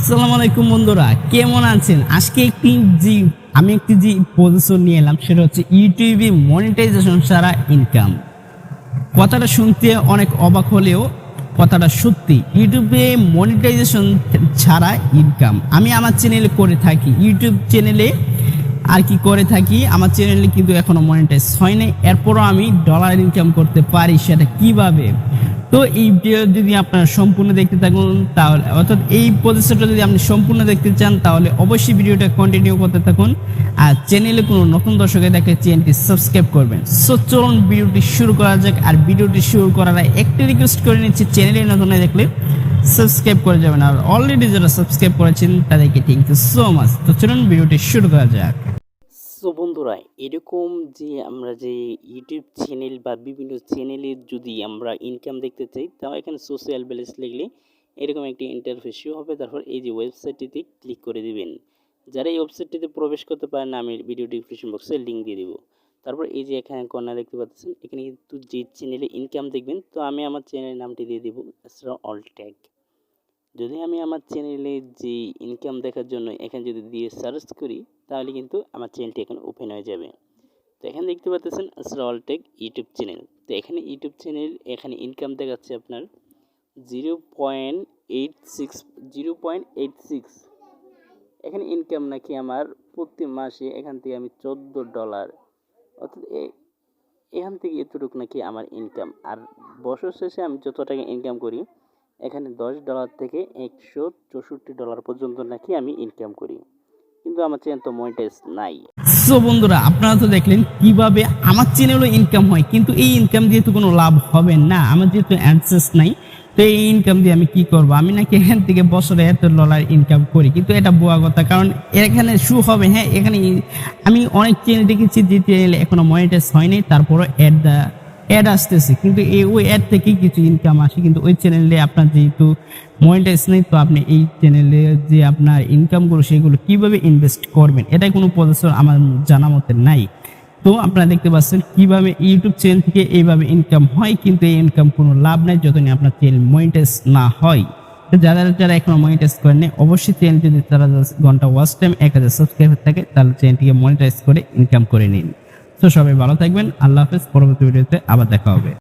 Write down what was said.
আসসালামু আলাইকুম বন্ধুরা, কেমন আছেন? আজকে আমি একটি পজিশন নিয়ে এলাম, সেটা হচ্ছে ইউটিউবে মনিটাইজেশন ছাড়া ইনকাম। কথাটা শুনতে অনেক অবাক হলেও কথাটা সত্যি। ইউটিউবে মনিটাইজেশন ছাড়া ইনকাম আমি আমার চ্যানেলে করে থাকি। ইউটিউব চ্যানেলে আর কি করে থাকি, আমার চ্যানেলে কিন্তু এখনো মনিটাইজ হয়নি, এরপরও আমি ডলার ইনকাম করতে পারি। সেটা কিভাবে? তো এই ভিডিও যদি আপনারা সম্পূর্ণ দেখতে থাকুন, তাহলে অর্থাৎ এই প্রসেসটা যদি আপনি সম্পূর্ণ দেখতে চান, তাহলে অবশ্যই ভিডিওটা কন্টিনিউ করতে থাকুন। আর চ্যানেলে কোনো নতুন দর্শকে দেখলে চ্যানেলটি সাবস্ক্রাইব করবেন। সো চলুন ভিডিওটি শুরু করা যাক। আর ভিডিওটি শুরু করার আগে একটি রিকোয়েস্ট করে নিচ্ছি, চ্যানেলে নতুন দেখলে সাবস্ক্রাইব করে যাবেন, আর অলরেডি যারা সাবস্ক্রাইব করেছেন তাদেরকে থ্যাংক ইউ সো মাচ। তো চলুন ভিডিওটি শুরু করা যাক। সো বন্ধুরা, এরকম যে আমরা যে ইউটিউব চ্যানেল বা বিভিন্ন চ্যানেলে যদি আমরা ইনকাম দেখতে চাই, তাও এখানে সোশ্যাল ব্যালেন্স লিখলে এরকম একটি ইন্টারফেস শো হবে। তারপর এই যে ওয়েবসাইটটিতে ক্লিক করে দিবেন। যারা এই ওয়েবসাইটটিতে প্রবেশ করতে পারেন না, আমি ভিডিও ডিসক্রিপশন বক্সে লিঙ্ক দিয়ে দেবো। তারপর এই যে এখানে কর্নার দেখতে পাচ্ছেন, এখানে কিন্তু যে চ্যানেলে ইনকাম দেখবেন, তো আমি আমার চ্যানেলের নামটি দিয়ে দেবো আসরা অল ট্যাগ। যদি আমি আমার চ্যানেলে যে ইনকাম দেখার জন্য এখানে যদি দিয়ে সার্চ করি, তাহলে কিন্তু আমার চ্যানেলটি এখন ওপেন হয়ে যাবে। তো এখানে দেখতে পাচ্ছেন আসরা অল টেক ইউটিউব চ্যানেল। তো এখানে ইউটিউব চ্যানেল এখানে ইনকাম দেখাচ্ছে আপনার 0.86 এখানে ইনকাম নাকি আমার প্রতি মাসে এখান থেকে আমি $14, অর্থাৎ এখান থেকে এতটুকু নাকি আমার ইনকাম। আর বছর শেষে আমি যত টাকা ইনকাম করি, এখানে $10 থেকে $164 পর্যন্ত নাকি আমি ইনকাম করি, কিন্তু আমার চ্যানেল তো মনিটাইজ নাই। সো বন্ধুরা, আপনারা তো দেখলেন কিভাবে আমার চ্যানেলও ইনকাম হয়, কিন্তু এই ইনকাম দিয়ে তো কোনো লাভ হবে না। আমার যেহেতু অ্যাডসেন্স নাই, তো এই ইনকাম দিয়ে আমি কি করব? আমি নাকি এখান থেকে বছরে $1 ইনকাম করি, কিন্তু এটা ভুয়া কথা। কারণ এখানে শু হবে, হ্যাঁ, এখানে আমি অনেক চ্যানেল দেখেছি যে চ্যানেল এখনো মনিটাইজ হয়নি, তারপরও অ্যাড আসতেছে, কিন্তু ওই অ্যাড থেকে কিছু ইনকাম আসে। কিন্তু ওই চ্যানেলে আপনার যেহেতু মনিটাইজ নেই, তো আপনি এই চ্যানেলে যে আপনার ইনকামগুলো সেগুলো কিভাবে ইনভেস্ট করবেন, এটাই কোনো পজিশন আমার জানা মতে নাই। তো আপনারা দেখতে পাচ্ছেন কিভাবে ইউটিউব চ্যানেল থেকে এইভাবে ইনকাম হয়, কিন্তু এই ইনকাম কোনো লাভ নাই যতদিন আপনার চ্যানেল মনিটাইজ না হয়। তো যারা এখনো মনিটাইজ করেনি, অবশ্যই চ্যানেল যদি তারা ঘন্টা ওয়াচ টাইম 1000 সাবস্ক্রাইবার থাকে, তাহলে চ্যানেলটিকে মনিটাইজ করে ইনকাম করে নিন। তো সবাই ভালো থাকবেন, আল্লাহ হাফেজ। পরবর্তী ভিডিওতে আবার দেখা হবে।